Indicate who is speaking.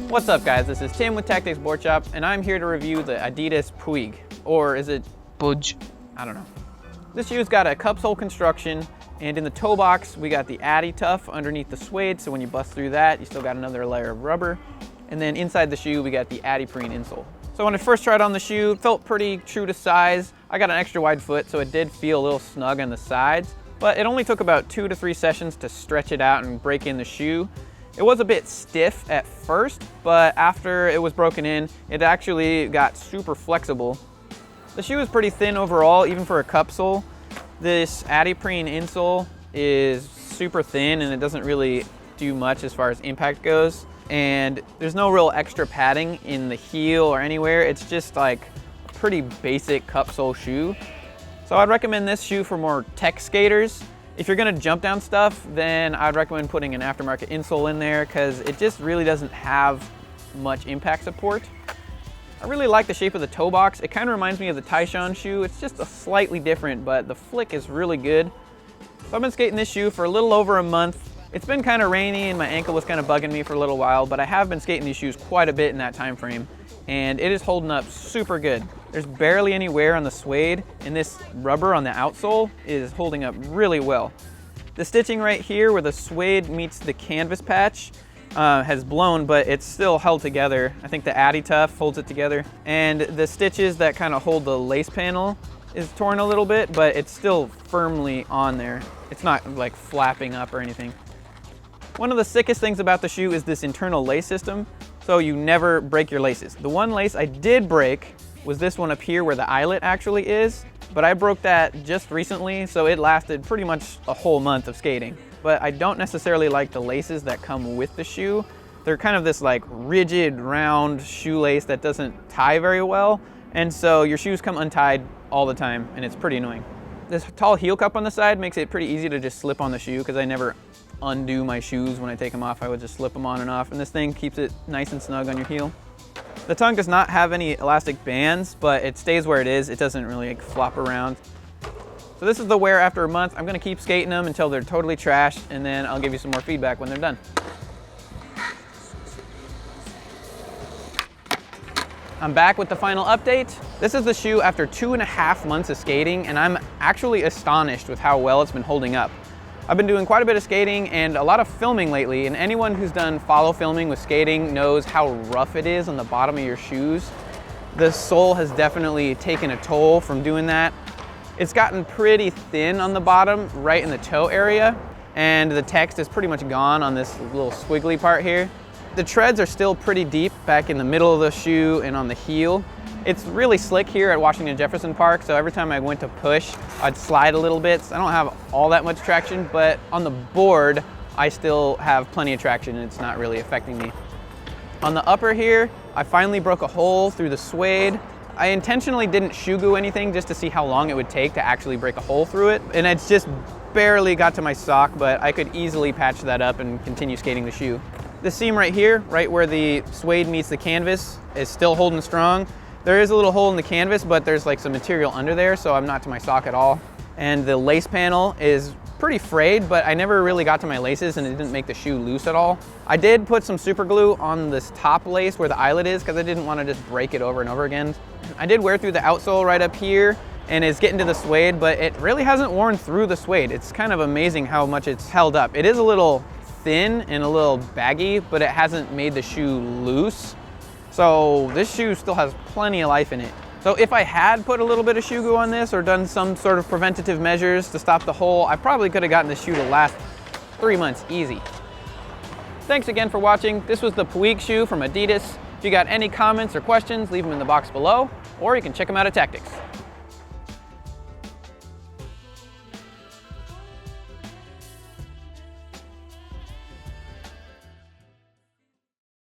Speaker 1: What's up guys, this is Tim with Tactics Boardshop, and I'm here to review the Adidas Puig, or is it
Speaker 2: Puig?
Speaker 1: I don't know. This shoe's got a cupsole construction, and in the toe box we got the ADITUFF underneath the suede, so when you bust through that you still got another layer of rubber. And then inside the shoe we got the ADIPRENE insole. So when I first tried on the shoe, it felt pretty true to size. I got an extra wide foot, so it did feel a little snug on the sides, but it only took about 2 to 3 sessions to stretch it out and break in the shoe. It was a bit stiff at first, but after it was broken in, it actually got super flexible. The shoe is pretty thin overall, even for a cupsole. This ADIPRENE insole is super thin and it doesn't really do much as far as impact goes. And there's no real extra padding in the heel or anywhere. It's just like a pretty basic cupsole shoe. So I'd recommend this shoe for more tech skaters. If you're gonna jump down stuff, then I'd recommend putting an aftermarket insole in there because it just really doesn't have much impact support. I really like the shape of the toe box. It kind of reminds me of the Tyshawn shoe. It's just a slightly different, but the flick is really good. So I've been skating this shoe for a little over a month. It's been kind of rainy and my ankle was kind of bugging me for a little while, but I have been skating these shoes quite a bit in that time frame, and it is holding up super good. There's barely any wear on the suede, and this rubber on the outsole is holding up really well. The stitching right here where the suede meets the canvas patch has blown, but it's still held together. I think the ADITUFF holds it together. And the stitches that kind of hold the lace panel is torn a little bit, but it's still firmly on there. It's not like flapping up or anything. One of the sickest things about the shoe is this internal lace system, so you never break your laces. The one lace I did break was this one up here where the eyelet actually is, but I broke that just recently, so it lasted pretty much a whole month of skating. But I don't necessarily like the laces that come with the shoe. They're kind of this like rigid, round shoelace that doesn't tie very well, and so your shoes come untied all the time, and it's pretty annoying. This tall heel cup on the side makes it pretty easy to just slip on the shoe because I never undo my shoes when I take them off. I would just slip them on and off, and this thing keeps it nice and snug on your heel. The tongue does not have any elastic bands, but it stays where it is. It doesn't really like flop around. So this is the wear after a month. I'm gonna keep skating them until they're totally trashed, and then I'll give you some more feedback when they're done. I'm back with the final update. This is the shoe after 2.5 months of skating, and I'm actually astonished with how well it's been holding up. I've been doing quite a bit of skating and a lot of filming lately, and anyone who's done follow filming with skating knows how rough it is on the bottom of your shoes. The sole has definitely taken a toll from doing that. It's gotten pretty thin on the bottom, right in the toe area, and the text is pretty much gone on this little squiggly part here. The treads are still pretty deep back in the middle of the shoe and on the heel. It's really slick here at Washington Jefferson Park, so every time I went to push, I'd slide a little bit. So I don't have all that much traction, but on the board, I still have plenty of traction and it's not really affecting me. On the upper here, I finally broke a hole through the suede. I intentionally didn't shoe glue anything just to see how long it would take to actually break a hole through it. And it's just barely got to my sock, but I could easily patch that up and continue skating the shoe. This seam right here, right where the suede meets the canvas, is still holding strong. There is a little hole in the canvas, but there's like some material under there, so I'm not to my sock at all. And the lace panel is pretty frayed, but I never really got to my laces and it didn't make the shoe loose at all. I did put some super glue on this top lace where the eyelet is because I didn't want to just break it over and over again. I did wear through the outsole right up here and it's getting to the suede, but it really hasn't worn through the suede. It's kind of amazing how much it's held up. It is a little thin and a little baggy, but it hasn't made the shoe loose. So this shoe still has plenty of life in it. So if I had put a little bit of shoe glue on this or done some sort of preventative measures to stop the hole, I probably could have gotten this shoe to last 3 months easy. Thanks again for watching. This was the Puig shoe from Adidas. If you got any comments or questions, leave them in the box below, or you can check them out at Tactics.